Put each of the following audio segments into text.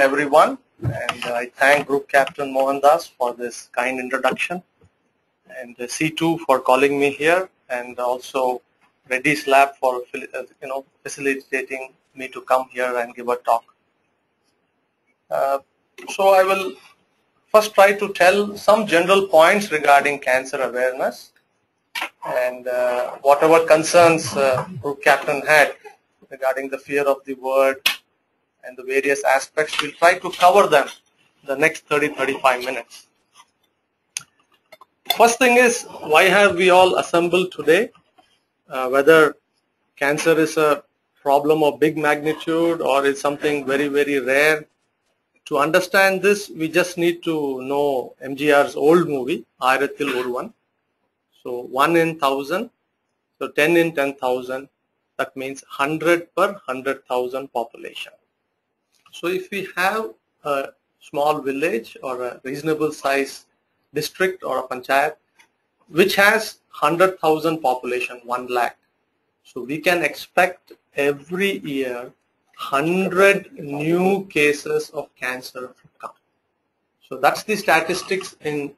everyone, and I thank Group Captain Mohandas for this kind introduction, and C2 for calling me here, and also Reddy's Lab for facilitating me to come here and give a talk. So I will first try to tell some general points regarding cancer awareness, and whatever concerns Group Captain had regarding the fear of the word and the various aspects, we'll try to cover them the next 30-35 minutes. First thing is, why have we all assembled today? Whether cancer is a problem of big magnitude or is something very, very rare. To understand this, we just need to know MGR's old movie, Ayrathil Oruvan. So 1 in 1000, so 10 in 10,000, that means 100 per 100,000 population. So if we have a small village or a reasonable size district or a panchayat which has 100,000 population, 1 lakh, so we can expect every year 100 new cases of cancer to come. So that's the statistics in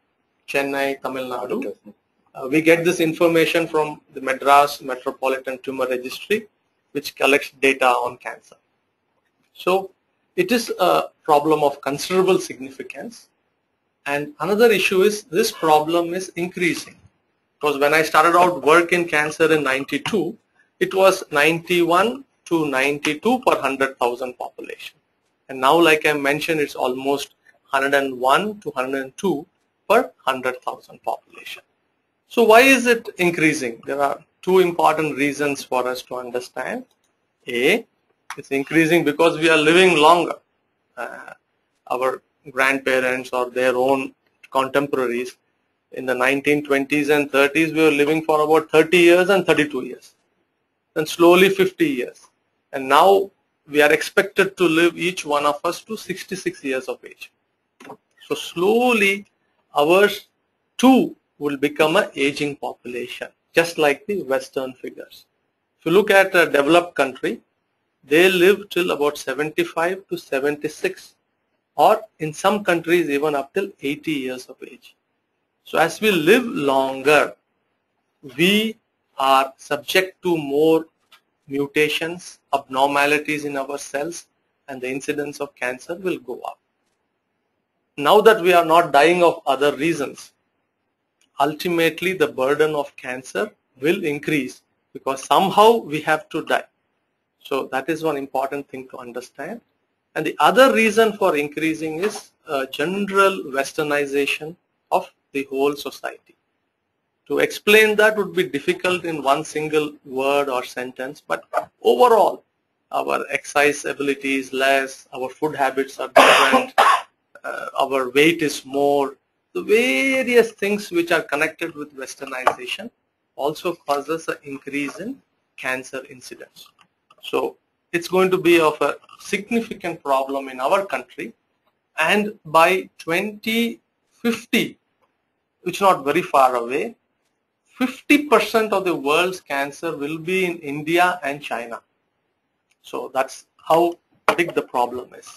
Chennai, Tamil Nadu. We get this information from the Madras Metropolitan Tumor Registry, which collects data on cancer. So it is a problem of considerable significance. And another issue is this problem is increasing. Because when I started out work in cancer in 92, it was 91 to 92 per 100,000 population. And now, like I mentioned, it's almost 101 to 102 per 100,000 population. So why is it increasing? There are two important reasons for us to understand. A, it's increasing because we are living longer. Our grandparents or their own contemporaries in the 1920s and 30s, we were living for about 30 years and 32 years. Then slowly 50 years. And now we are expected to live, each one of us, to 66 years of age. So slowly ours too will become an aging population, just like the Western figures. If you look at a developed country, they live till about 75 to 76, or in some countries even up till 80 years of age. So as we live longer, we are subject to more mutations, abnormalities in our cells, and the incidence of cancer will go up. Now that we are not dying of other reasons, ultimately the burden of cancer will increase because somehow we have to die. So that is one important thing to understand. And the other reason for increasing is general westernization of the whole society. To explain that would be difficult in one single word or sentence, but overall our exercise ability is less, our food habits are different, our weight is more. The various things which are connected with westernization also causes an increase in cancer incidence. So it's going to be of a significant problem in our country, and by 2050, which is not very far away, 50% of the world's cancer will be in India and China. So that's how big the problem is.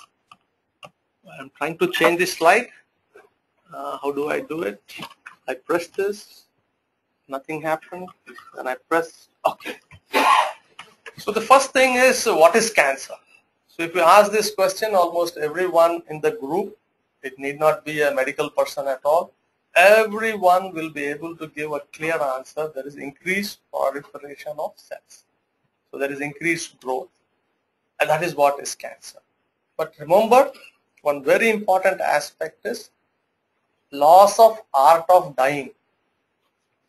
I'm trying to change this slide. How do I do it? I press this, nothing happened, then I press, okay. So the first thing is, what is cancer? So if you ask this question, almost everyone in the group, it need not be a medical person at all, everyone will be able to give a clear answer. There is increased proliferation of cells. So there is increased growth, and that is what is cancer. But remember, one very important aspect is loss of art of dying.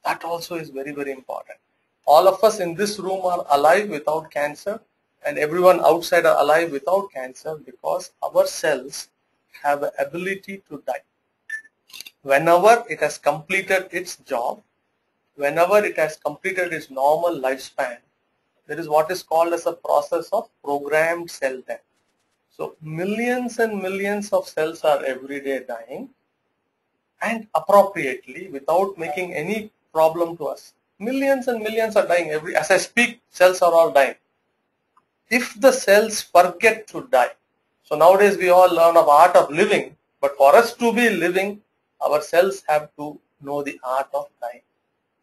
That also is very, very important. All of us in this room are alive without cancer, and everyone outside are alive without cancer because our cells have an ability to die. Whenever it has completed its job, whenever it has completed its normal lifespan, there is what is called as a process of programmed cell death. So millions and millions of cells are every day dying, and appropriately, without making any problem to us. Millions and millions are dying. As I speak, cells are all dying. If the cells forget to die, So nowadays we all learn of art of living, but for us to be living, our cells have to know the art of dying.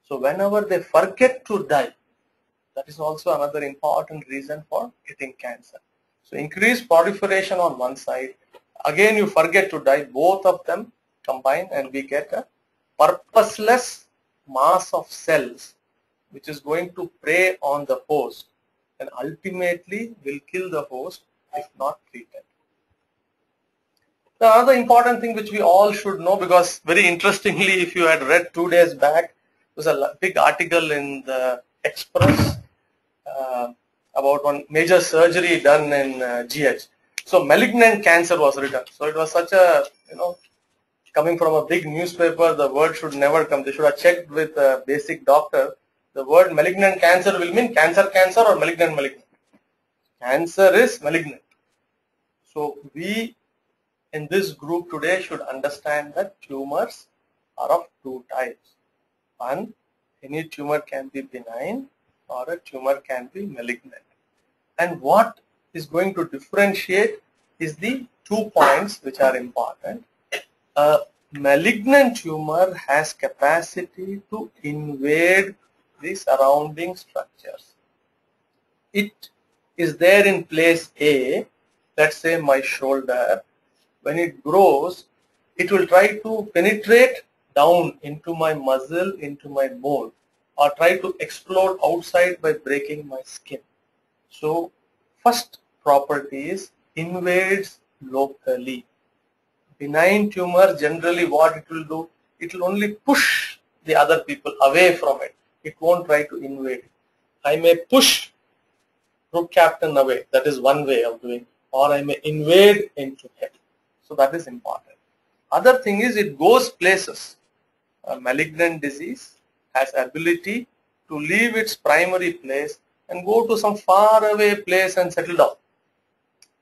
So whenever they forget to die, that is also another important reason for getting cancer. So increased proliferation on one side, again you forget to die, both of them combine and we get a purposeless mass of cells which is going to prey on the host and ultimately will kill the host if not treated. The other important thing which we all should know, because very interestingly, if you had read 2 days back, there was a big article in the Express about one major surgery done in GH. So malignant cancer was written. So it was such a, coming from a big newspaper, the word should never come. They should have checked with a basic doctor. The word malignant cancer will mean cancer or malignant. Cancer is malignant. So we in this group today should understand that tumors are of 2 types. One, any tumor can be benign or a tumor can be malignant. And what is going to differentiate is the 2 points which are important. A malignant tumor has capacity to invade the surrounding structures. It is there in place A, let's say my shoulder. When it grows, it will try to penetrate down into my muscle, into my bone, or try to explode outside by breaking my skin. So first property is invades locally. Benign tumor, generally what it will do, it will only push the other people away from it. It won't try to invade. I may push group captain away, that is one way of doing, or I may invade into him. So that is important. Other thing is it goes places. A malignant disease has ability to leave its primary place and go to some far away place and settle down.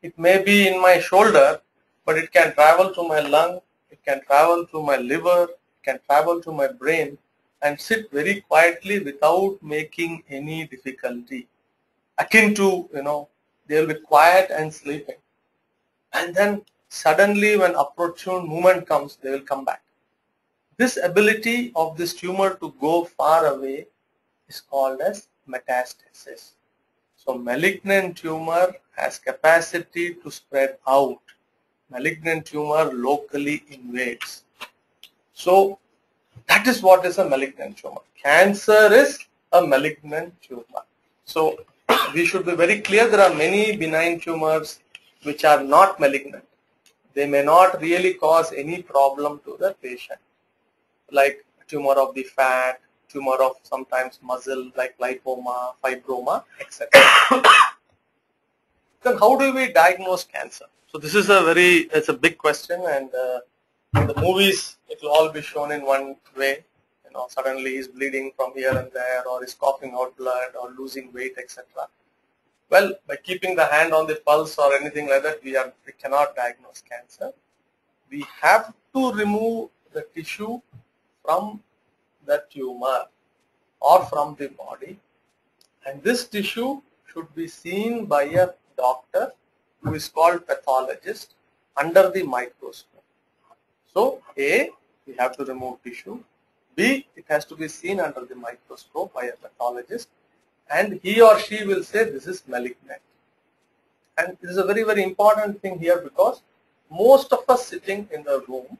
It may be in my shoulder, but it can travel to my lung, it can travel to my liver, it can travel to my brain and sit very quietly without making any difficulty. Akin to, they will be quiet and sleeping. And then suddenly when opportune movement comes, they will come back. This ability of this tumor to go far away is called as metastasis. So malignant tumor has capacity to spread out. Malignant tumor locally invades. So that is what is a malignant tumor. Cancer is a malignant tumor. So we should be very clear, there are many benign tumors which are not malignant. They may not really cause any problem to the patient, like tumor of the fat, tumor of sometimes muscle like lipoma, fibroma, etc. Then how do we diagnose cancer? So this is it's a big question, and in the movies it will all be shown in one way. Suddenly he's bleeding from here and there, or he's coughing out blood, or losing weight, etc. Well, by keeping the hand on the pulse or anything like that, we cannot diagnose cancer. We have to remove the tissue from the tumor or from the body, and this tissue should be seen by a doctor who is called pathologist under the microscope. So A, we have to remove tissue. B, it has to be seen under the microscope by a pathologist, and he or she will say this is malignant. And this is a very, very important thing here, because most of us sitting in the room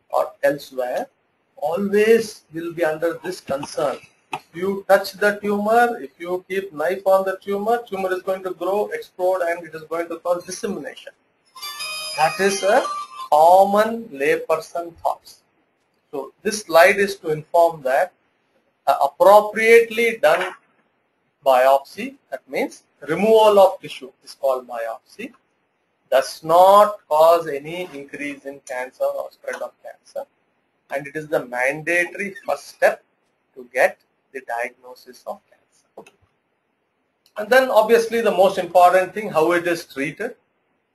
or elsewhere always will be under this concern. If you touch the tumor, if you keep knife on the tumor is going to grow, explode, and it is going to cause dissemination. That is a common layperson thoughts. So this slide is to inform that appropriately done biopsy, that means removal of tissue, is called biopsy, does not cause any increase in cancer or spread of cancer, and it is the mandatory first step to get the diagnosis of cancer. And then obviously the most important thing, how it is treated.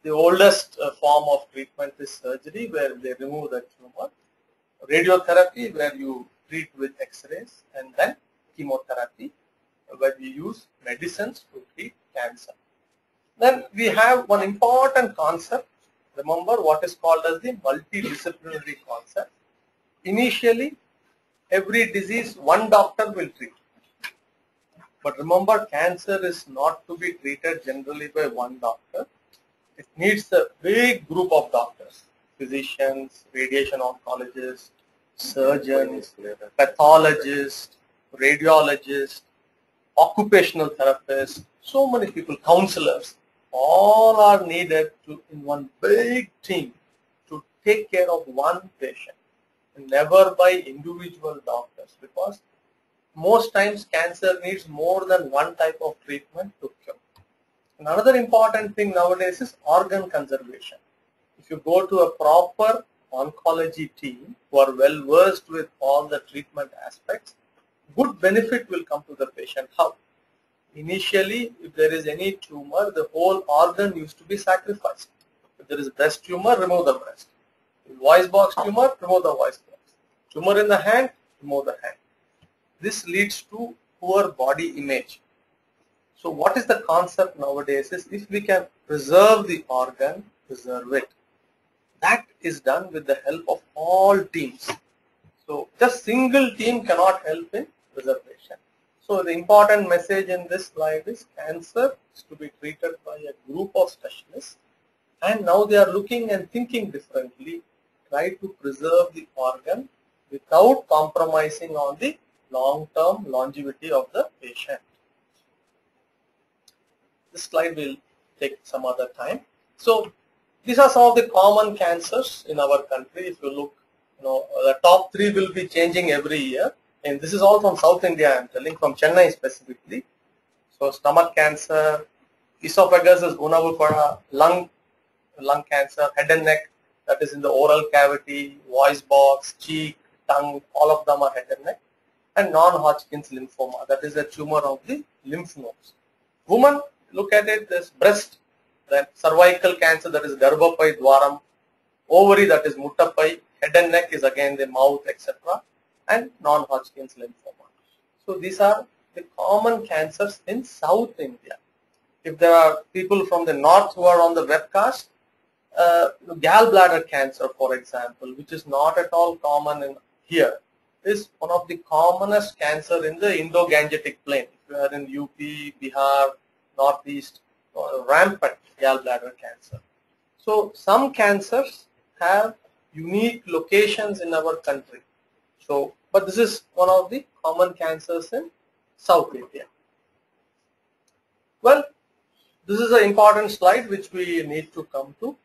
The oldest form of treatment is surgery, where they remove the tumor. Radiotherapy, where you treat with X-rays, and then chemotherapy, where we use medicines to treat cancer. Then we have one important concept. Remember what is called as the multidisciplinary concept. Initially, every disease one doctor will treat. But remember, cancer is not to be treated generally by one doctor. It needs a big group of doctors, physicians, radiation oncologists, surgeons, pathologists, radiologists, occupational therapists, so many people, counselors, all are needed to in one big team to take care of one patient, never by individual doctors, because most times cancer needs more than one type of treatment to cure. Another important thing nowadays is organ conservation. If you go to a proper oncology team who are well versed with all the treatment aspects, good benefit will come to the patient. How? Initially, if there is any tumor, the whole organ used to be sacrificed. If there is breast tumor, remove the breast. If voice box tumor, remove the voice box. Tumor in the hand, remove the hand. This leads to poor body image. So what is the concept nowadays is if we can preserve the organ, preserve it. That is done with the help of all teams. So just single team cannot help in preservation. So the important message in this slide is cancer is to be treated by a group of specialists, and now they are looking and thinking differently, try to preserve the organ without compromising on the long-term longevity of the patient. This slide will take some other time. So these are some of the common cancers in our country. If you look, the top 3 will be changing every year. And this is all from South India, I am telling, from Chennai specifically. So stomach cancer, esophagus is unavupada, lung cancer, head and neck, that is in the oral cavity, voice box, cheek, tongue, all of them are head and neck. And non-Hodgkin's lymphoma, that is a tumor of the lymph nodes. Woman, look at it, there's breast, then cervical cancer, that is Garbhapai Dwaram, ovary, that is Muttapai, head and neck is again the mouth, etc. and non-Hodgkin's lymphoma. So these are the common cancers in South India. If there are people from the north who are on the webcast, gallbladder cancer, for example, which is not at all common in here, is one of the commonest cancer in the Indo-Gangetic plain. If you are in UP, Bihar, Northeast, rampant gallbladder cancer. So some cancers have unique locations in our country. So, but this is one of the common cancers in South India. Well, this is an important slide which we need to come to.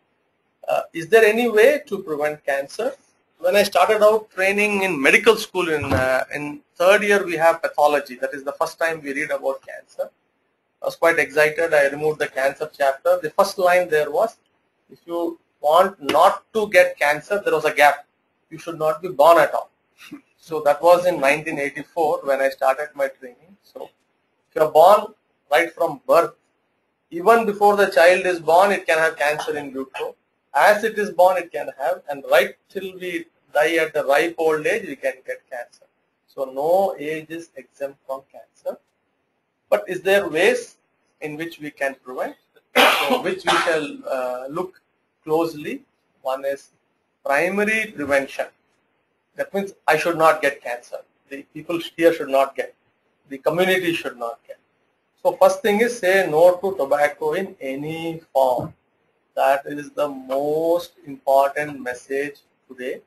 Is there any way to prevent cancer? When I started out training in medical school in 3rd year, we have pathology. That is the first time we read about cancer. I was quite excited. I removed the cancer chapter. The first line there was, if you want not to get cancer, there was a gap. You should not be born at all. So that was in 1984 when I started my training. So if you are born right from birth, even before the child is born, it can have cancer in vitro. As it is born, it can have, and right till we die at the ripe old age, we can get cancer. So no age is exempt from cancer. But is there ways in which we can prevent? So which we shall look closely. One is primary prevention. That means I should not get cancer. The people here should not get. The community should not get. So first thing is say no to tobacco in any form. That is the most important message today.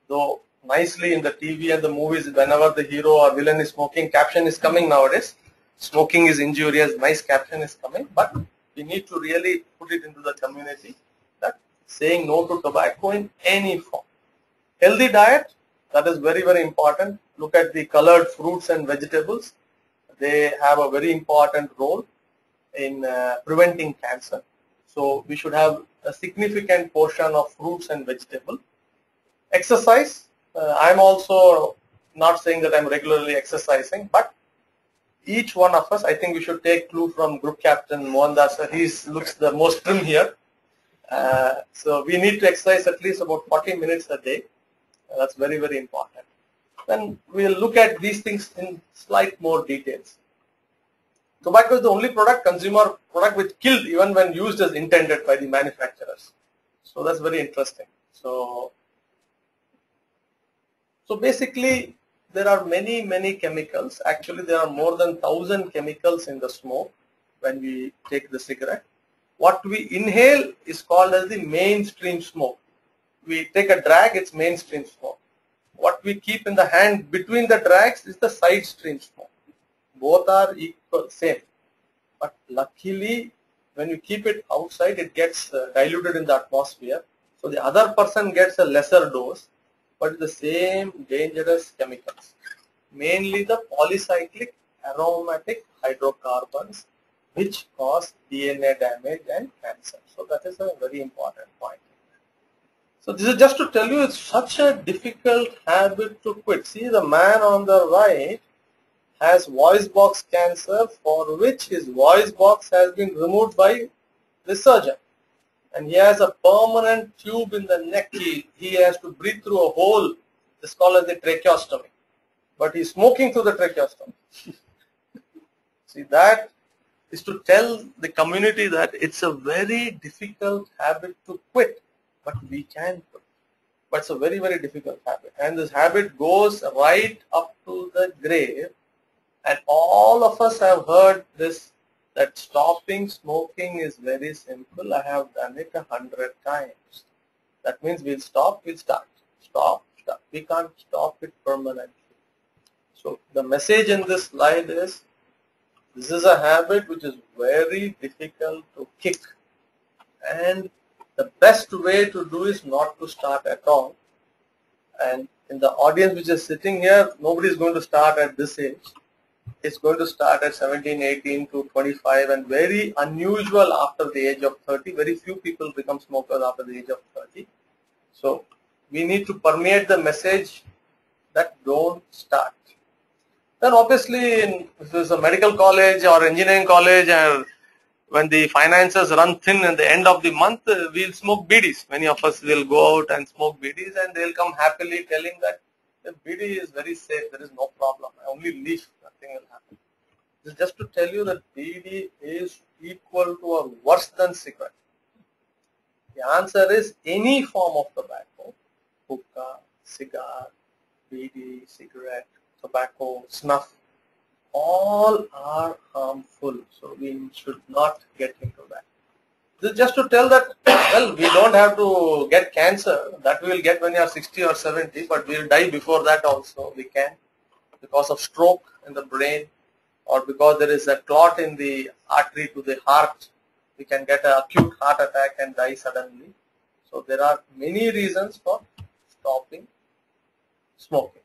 Though nicely in the TV and the movies, whenever the hero or villain is smoking, caption is coming nowadays. Smoking is injurious, nice caption is coming. But we need to really put it into the community that saying no to tobacco in any form. Healthy diet, that is very, very important. Look at the colored fruits and vegetables. They have a very important role in preventing cancer. So we should have a significant portion of fruits and vegetables. Exercise, I'm also not saying that I'm regularly exercising, but each one of us, I think we should take clue from Group Captain Mohandas. He looks the most trim here. So we need to exercise at least about 40 minutes a day. That's very, very important. Then we'll look at these things in slight more details. Tobacco is the only consumer product which killed even when used as intended by the manufacturers. So that's very interesting. So basically there are many chemicals. Actually there are more than 1,000 chemicals in the smoke when we take the cigarette. What we inhale is called as the mainstream smoke. We take a drag, it's mainstream smoke. What we keep in the hand between the drags is the side stream smoke. Both are equal, same. But luckily, when you keep it outside, it gets diluted in the atmosphere. So the other person gets a lesser dose, but the same dangerous chemicals. Mainly the polycyclic aromatic hydrocarbons, which cause DNA damage and cancer. So that is a very important point. So this is just to tell you it's such a difficult habit to quit. See, the man on the right has voice box cancer, for which his voice box has been removed by the surgeon, and he has a permanent tube in the neck. He has to breathe through a hole. It's called as the tracheostomy, but he's smoking through the tracheostomy. See, that is to tell the community that it's a very difficult habit to quit, but we can quit. But it's a very difficult habit, and this habit goes right up to the grave. And all of us have heard this, that stopping smoking is very simple. I have done it 100 times. That means we'll stop, we'll start. Stop, stop. We can't stop it permanently. So the message in this slide is, this is a habit which is very difficult to kick. And the best way to do is not to start at all. And in the audience which is sitting here, nobody is going to start at this age. It's going to start at 17, 18 to 25, and very unusual after the age of 30. Very few people become smokers after the age of 30. So we need to permeate the message that don't start. Then obviously, if it's a medical college or engineering college, and when the finances run thin at the end of the month, we'll smoke beedis. Many of us will go out and smoke beedis, and they'll come happily telling that the beedi is very safe, there is no problem, I only leaf, nothing will happen. This is just to tell you that beedi is equal to or worse than cigarette. The answer is any form of tobacco, hookah, cigar, beedi, cigarette, tobacco, snuff, all are harmful. So we should not get into that. This is just to tell that, well, we don't have to get cancer. That we will get when you are 60 or 70, but we will die before that also. We can, because of stroke in the brain, or because there is a clot in the artery to the heart. We can get an acute heart attack and die suddenly. So there are many reasons for stopping smoking.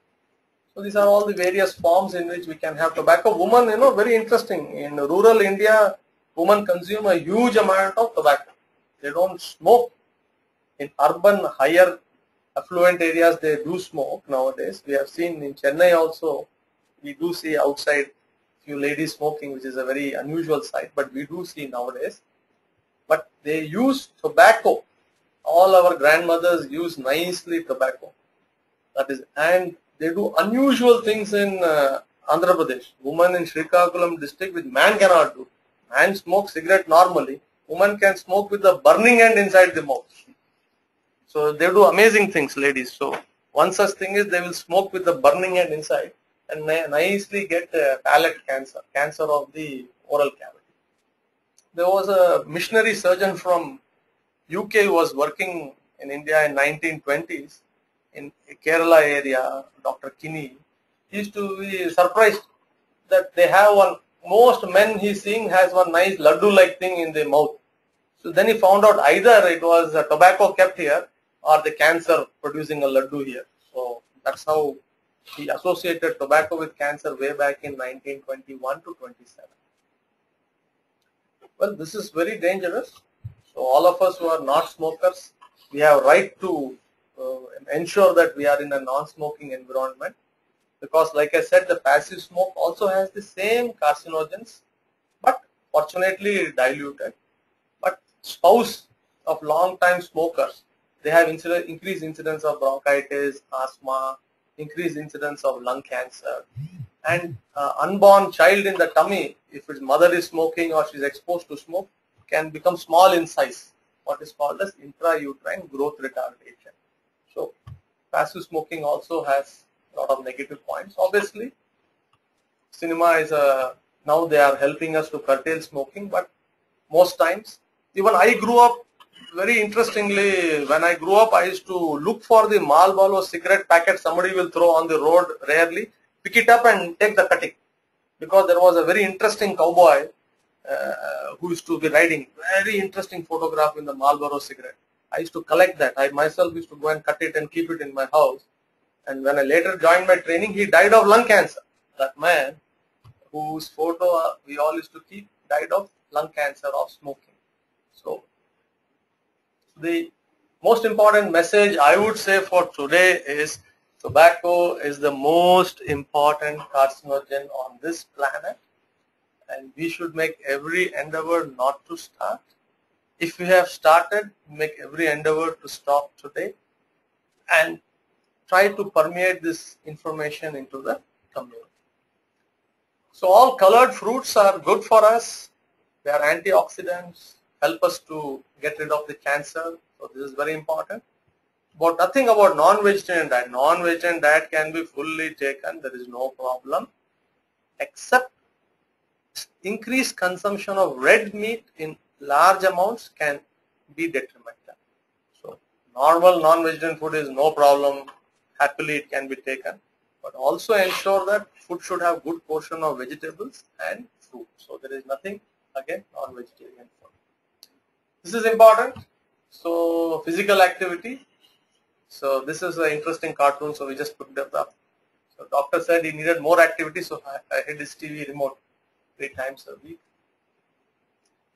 So these are all the various forms in which we can have tobacco. Women, very interesting. In rural India, women consume a huge amount of tobacco. They don't smoke. In urban, higher affluent areas, they do smoke nowadays. We have seen in Chennai also, we do see outside few ladies smoking, which is a very unusual sight, but we do see nowadays. But they use tobacco. All our grandmothers use nicely tobacco. That is, and they do unusual things in Andhra Pradesh. Woman in Srikakulam district, which man cannot do. Man smokes cigarette normally. Woman can smoke with the burning end inside the mouth. So they do amazing things, ladies. So one such thing is they will smoke with the burning end inside and nicely get palate cancer, cancer of the oral cavity. There was a missionary surgeon from UK who was working in India in 1920s in Kerala area, Dr. Kinney. He used to be surprised that they have one, most men he's seeing has one nice laddu-like thing in the mouth. So then he found out either it was tobacco kept here or the cancer producing a laddu here. So that's how he associated tobacco with cancer way back in 1921 to 27. Well, this is very dangerous. So all of us who are not smokers, we have right to ensure that we are in a non-smoking environment, because like I said, the passive smoke also has the same carcinogens, but fortunately diluted. But spouse of long-time smokers, they have increased incidence of bronchitis, asthma, increased incidence of lung cancer, and unborn child in the tummy, if its mother is smoking or she is exposed to smoke, can become small in size, what is called as intrauterine growth retardation. So passive smoking also has a lot of negative points. Obviously, cinema is now they are helping us to curtail smoking, but most times, even I grew up, very interestingly, when I grew up, I used to look for the Marlboro cigarette packet somebody will throw on the road rarely, pick it up and take the cutting, because there was a very interesting cowboy who used to be riding, very interesting photograph in the Marlboro cigarette. I used to collect that. I myself used to go and cut it and keep it in my house. And when I later joined my training, he died of lung cancer. That man, whose photo we all used to keep, died of lung cancer of smoking. So the most important message I would say for today is tobacco is the most important carcinogen on this planet, and we should make every endeavor not to start. If we have started, make every endeavor to stop today and try to permeate this information into the community. So all colored fruits are good for us. They are antioxidants, help us to get rid of the cancer. So this is very important. But nothing about non-vegetarian diet. Non-vegetarian diet can be fully taken. There is no problem. Except increased consumption of red meat in large amounts can be detrimental. So normal non-vegetarian food is no problem. Happily it can be taken. But also ensure that food should have good portion of vegetables and fruit. So there is nothing against non-vegetarian food. This is important. So physical activity. So this is an interesting cartoon. So we just put that up. So doctor said he needed more activity. So I hit his TV remote 3 times a week.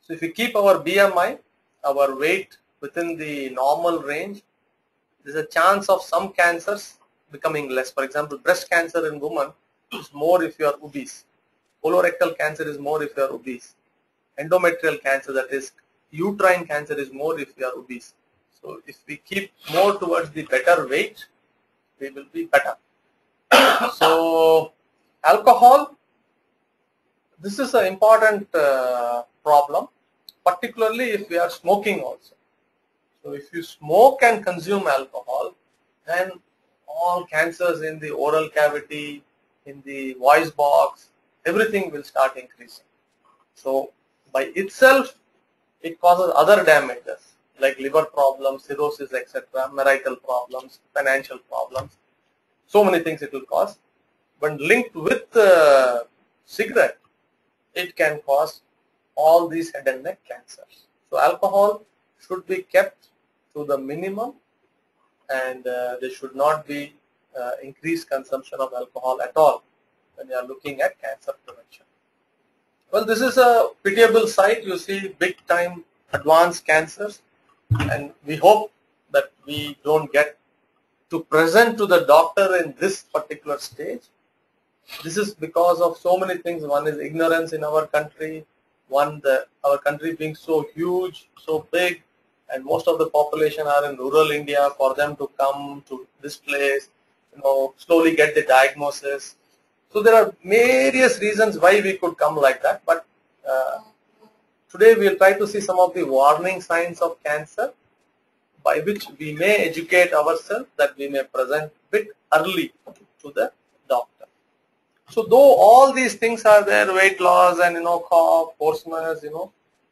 So if we keep our BMI, our weight within the normal range, there is a chance of some cancers becoming less. For example, breast cancer in women is more if you are obese. Colorectal cancer is more if you are obese. Endometrial cancer, that is uterine cancer, is more if you are obese. So if we keep more towards the better weight, we will be better. So alcohol, this is an important problem, particularly if we are smoking also. So if you smoke and consume alcohol, then all cancers in the oral cavity, in the voice box, everything will start increasing. So by itself, it causes other damages like liver problems, cirrhosis, etc., marital problems, financial problems. So many things it will cause. When linked with cigarette, it can cause all these head and neck cancers. So alcohol should be kept to the minimum, and there should not be increased consumption of alcohol at all when you are looking at cancer prevention. Well, this is a pitiable sight. You see big time advanced cancers, and we hope that we don't get to present to the doctor in this particular stage. This is because of so many things. One is ignorance in our country, our country being so huge, so big, and most of the population are in rural India. For them to come to this place, slowly get the diagnosis. So there are various reasons why we could come like that, but today we will try to see some of the warning signs of cancer by which we may educate ourselves that we may present a bit early to the doctor. So though all these things are there, weight loss and cough, hoarseness,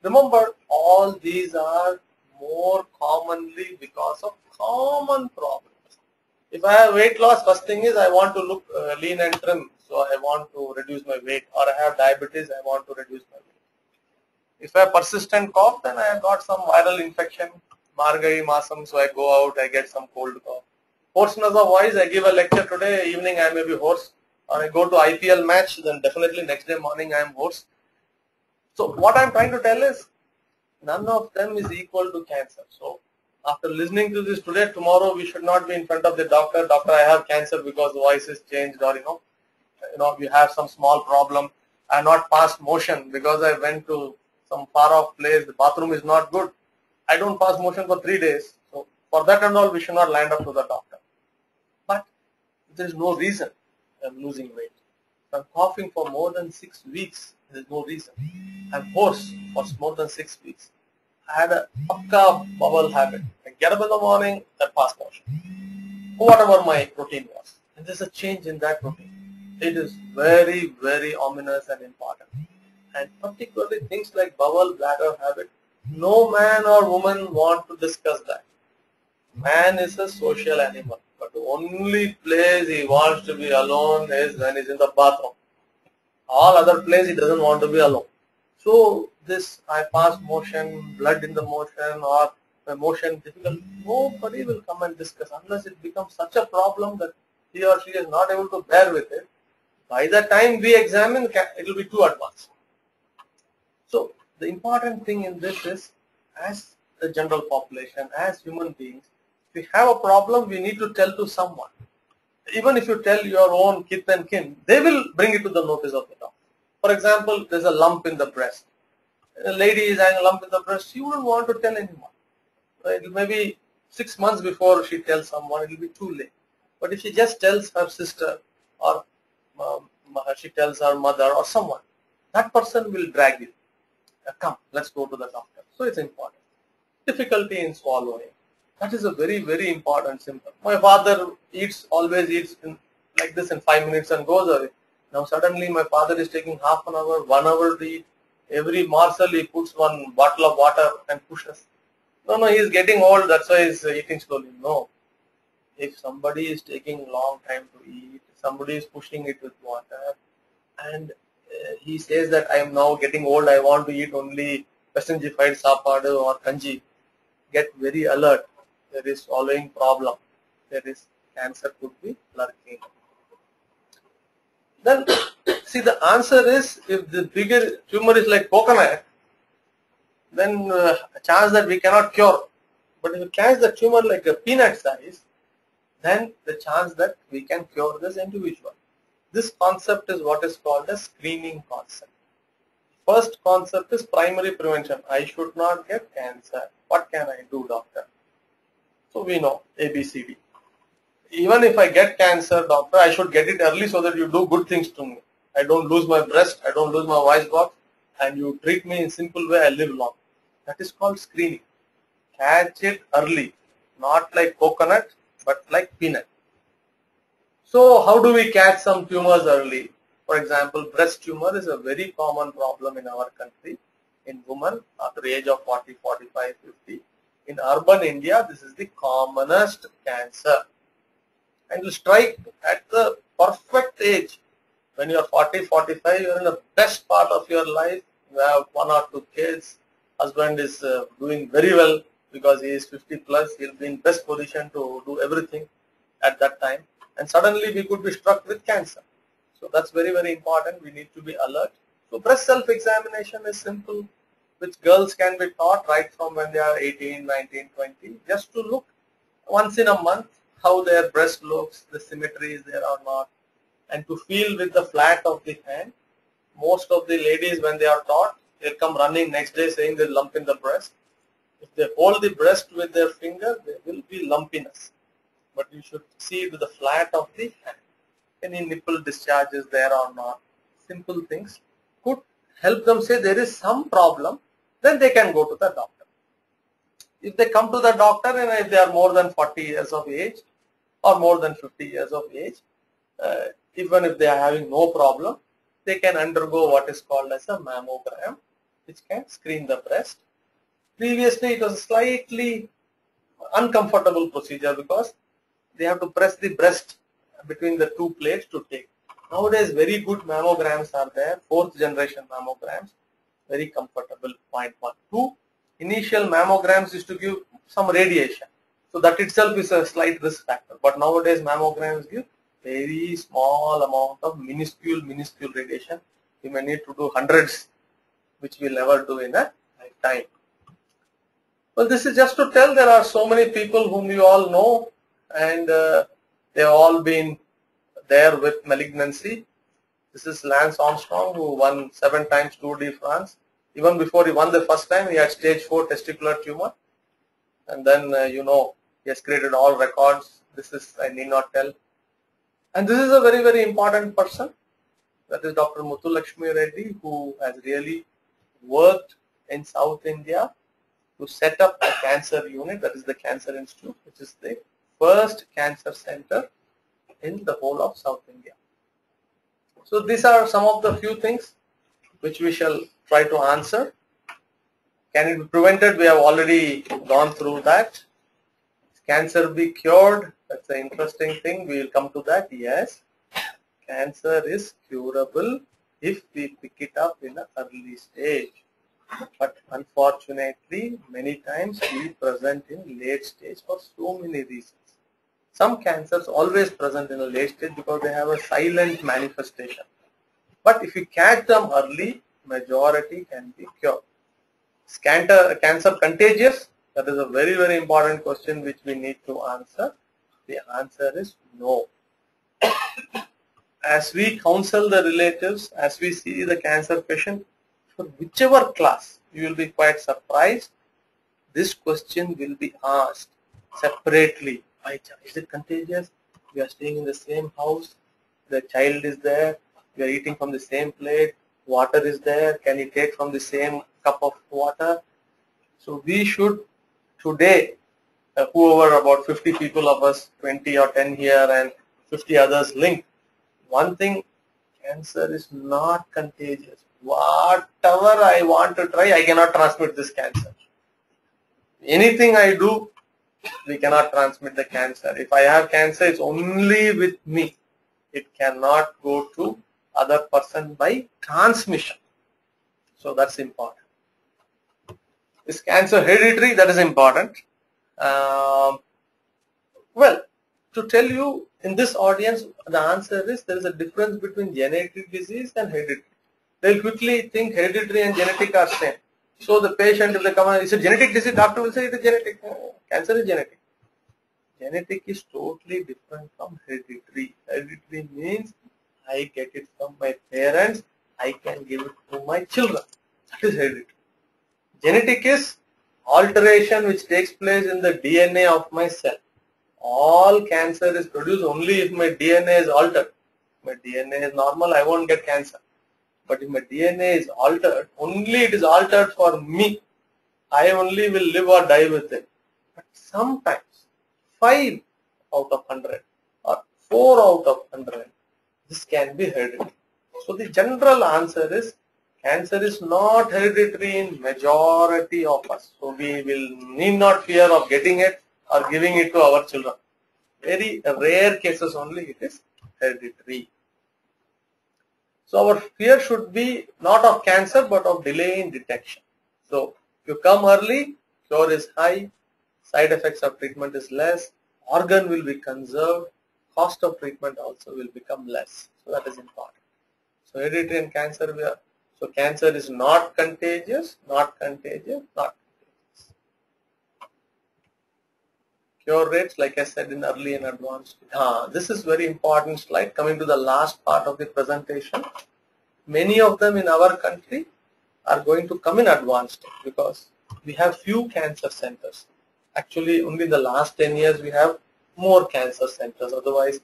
remember all these are more commonly because of common problems. If I have weight loss, first thing is I want to look lean and trim, so I want to reduce my weight, or I have diabetes, I want to reduce my weight. If I have persistent cough, then I have got some viral infection, Margai Masam, so I go out, I get some cold cough. Hoarseness of voice, I give a lecture today, evening I may be hoarse, or I go to IPL match, then definitely next day morning I am hoarse. So what I am trying to tell is, none of them is equal to cancer. So after listening to this today, tomorrow we should not be in front of the doctor. Doctor, I have cancer because the voice is changed, or you have some small problem. I have not passed motion because I went to some far off place. The bathroom is not good. I don't pass motion for 3 days. So for that and all, we should not land up to the doctor. But there is no reason I'm losing weight. I'm coughing for more than 6 weeks, there's no reason. I'm hoarse for more than 6 weeks. I had a pakka bowel habit. I get up in the morning, I pass motion. Whatever my routine was. And there's a change in that routine. It is very, very ominous and important. And particularly things like bowel bladder habit, no man or woman want to discuss that. Man is a social animal, but the only place he wants to be alone is when he's in the bathroom. All other place he doesn't want to be alone. So this I pass motion, blood in the motion, or the motion difficult, nobody will come and discuss unless it becomes such a problem that he or she is not able to bear with it. By the time we examine, it will be too advanced. So the important thing in this is, as the general population, as human beings, if we have a problem, we need to tell to someone. Even if you tell your own kith and kin, they will bring it to the notice of the doctor. For example, there's a lump in the breast. A lady is having a lump in the breast, she wouldn't want to tell anyone. It may be 6 months before she tells someone, it will be too late. But if she just tells her sister, or she tells her mother or someone, that person will drag you. Come, let's go to the doctor. So it's important. Difficulty in swallowing. That is a very, very important symptom. My father always eats like this in 5 minutes and goes away. Now suddenly my father is taking half an hour, 1 hour to eat. Every morsel he puts one bottle of water and pushes. No, he is getting old, that's why he is eating slowly. No. If somebody is taking long time to eat, somebody is pushing it with water, and he says that I am now getting old, I want to eat only pesanjified sapadu or kanji, get very alert. There is swallowing problem. There is cancer could be lurking. Then, see, the answer is, if the bigger tumor is like coconut, then a chance that we cannot cure. But if you catch the tumor like a peanut size, then the chance that we can cure this individual. This concept is what is called a screening concept. First concept is primary prevention. I should not get cancer. What can I do, doctor? So we know ABCD. Even if I get cancer, doctor, I should get it early so that you do good things to me. I don't lose my breast, I don't lose my voice box, and you treat me in simple way, I live long. That is called screening. Catch it early, not like coconut, but like peanut. So how do we catch some tumors early? For example, breast tumor is a very common problem in our country, in women after the age of 40, 45, 50. In urban India, this is the commonest cancer. And you strike at the perfect age. When you are 40, 45, you are in the best part of your life. You have 1 or 2 kids. Husband is doing very well because he is 50 plus. He will be in best position to do everything at that time. And suddenly we could be struck with cancer. So that's very, very important. We need to be alert. So breast self-examination is simple, which girls can be taught right from when they are 18, 19, 20, just to look once in a month how their breast looks, the symmetry is there or not, and to feel with the flat of the hand. Most of the ladies, when they are taught, they'll come running next day saying there's lump in the breast. If they hold the breast with their finger, there will be lumpiness. But you should see it with the flat of the hand. Any nipple discharges there or not. Simple things could help them say there is some problem, then they can go to the doctor. If they come to the doctor and if they are more than 40 years of age or more than 50 years of age, even if they are having no problem, they can undergo what is called as a mammogram, which can screen the breast. Previously, it was a slightly uncomfortable procedure because they have to press the breast between the 2 plates to take. Nowadays, very good mammograms are there, 4th generation mammograms, very comfortable. Point 1. 2, initial mammograms used to give some radiation. So that itself is a slight risk factor. But nowadays, mammograms give very small amount of minuscule radiation. You may need to do hundreds, which we'll never do in a lifetime. Well, this is just to tell there are so many people whom you all know, and they've all been there with malignancy. This is Lance Armstrong, who won 7 times Tour de France. Even before he won the first time, he had stage 4 testicular tumor. And then, he has created all records. This is, I need not tell. And this is a very, very important person. that is Dr. Muthulakshmi Reddy, who has really worked in South India to set up a cancer unit, that is the Cancer Institute, which is the first cancer center in the whole of South India. So these are some of the few things which we shall try to answer. Can it be prevented? We have already gone through that. Cancer be cured? That's an interesting thing. We will come to that. Yes, cancer is curable if we pick it up in an early stage. But unfortunately, many times we present in late stage for so many reasons. Some cancers always present in a late stage because they have a silent manifestation. But if you catch them early, majority can be cured. Is cancer contagious? That is a very, very important question which we need to answer. The answer is no. As we counsel the relatives, as we see the cancer patient, for whichever class, you will be quite surprised. This question will be asked separately. Is it contagious? We are staying in the same house. The child is there. We are eating from the same plate. Water is there. Can you take from the same cup of water? So we should today, whoever about 50 people of us, 20 or 10 here and 50 others linked. One thing, cancer is not contagious. Whatever I want to try, I cannot transmit this cancer. Anything I do, we cannot transmit the cancer. If I have cancer, it's only with me. It cannot go to other person by transmission. So that's important. Is cancer hereditary? That is important. Well, to tell you in this audience, the answer is there is a difference between genetic disease and hereditary. They'll quickly think hereditary and genetic are same. So the patient, if they come and is it genetic disease, doctor will say it is genetic. Cancer is genetic. Genetic is totally different from hereditary. Hereditary means I get it from my parents, I can give it to my children. That is hereditary. Genetic is alteration which takes place in the DNA of my cell. All cancer is produced only if my DNA is altered. If my DNA is normal, I won't get cancer. But if my DNA is altered, only it is altered for me. I only will live or die with it. But sometimes 5 out of 100 or 4 out of 100, this can be hereditary. So the general answer is cancer is not hereditary in majority of us. So we will need not fear of getting it or giving it to our children. Very rare cases only it is hereditary. So our fear should be not of cancer but of delay in detection. So if you come early, cure is high, side effects of treatment is less, organ will be conserved, cost of treatment also will become less. So that is important. So hereditary and cancer, so cancer is not contagious, not contagious, not contagious. Cure rates, like I said, in early and advanced. This is very important slide. Coming to the last part of the presentation. Many of them in our country are going to come in advanced because we have few cancer centers. Actually, only in the last 10 years we have more cancer centers. Otherwise,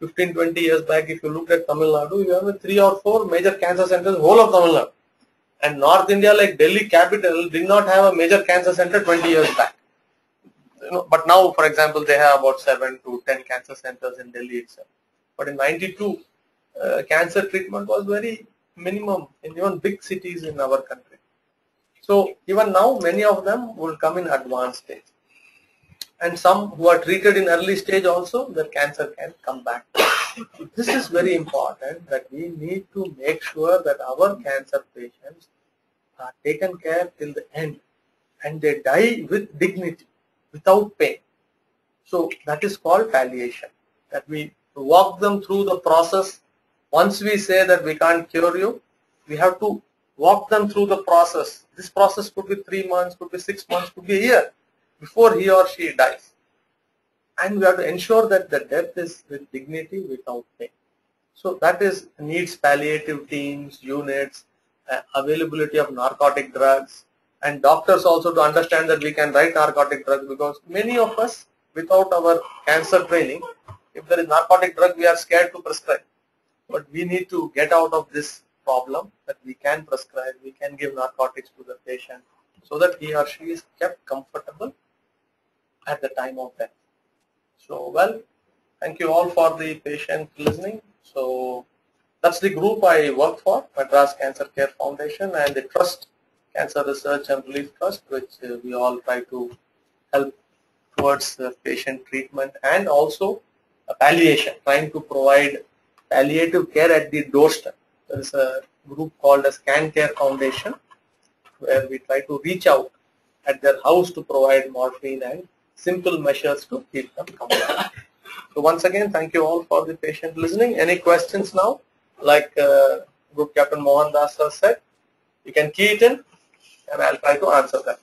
15-20 years back, if you look at Tamil Nadu, you have 3 or 4 major cancer centers, whole of Tamil Nadu. And North India, like Delhi capital, did not have a major cancer center 20 years back. But now, for example, they have about 7 to 10 cancer centers in Delhi itself. But in '92, cancer treatment was very minimum in even big cities in our country. So even now, many of them will come in advanced stage. And some who are treated in early stage also, their cancer can come back. This is very important that we need to make sure that our cancer patients are taken care till the end and they die with dignity, without pain. So that is called palliation, that we walk them through the process. Once we say that we can't cure you, we have to walk them through the process. This process could be 3 months, could be 6 months, could be a year before he or she dies. And we have to ensure that the death is with dignity, without pain. So that is needs palliative teams, units, availability of narcotic drugs, and doctors also to understand that we can write narcotic drugs, because many of us, without our cancer training, if there is narcotic drug, we are scared to prescribe. but we need to get out of this problem that we can prescribe, we can give narcotics to the patient so that he or she is kept comfortable at the time of death. So, well, thank you all for the patient listening. So, that's the group I work for, Madras Cancer Care Foundation, and the trust, Cancer Research and Relief Trust, which we all try to help towards patient treatment and also palliation, trying to provide palliative care at the doorstep. There is a group called as Can Care Foundation, where we try to reach out at their house to provide morphine and simple measures to keep them comfortable. So once again, thank you all for the patient listening. Any questions now? Like Group Captain Mohan Das has said, you can key it in and I'll try to answer them.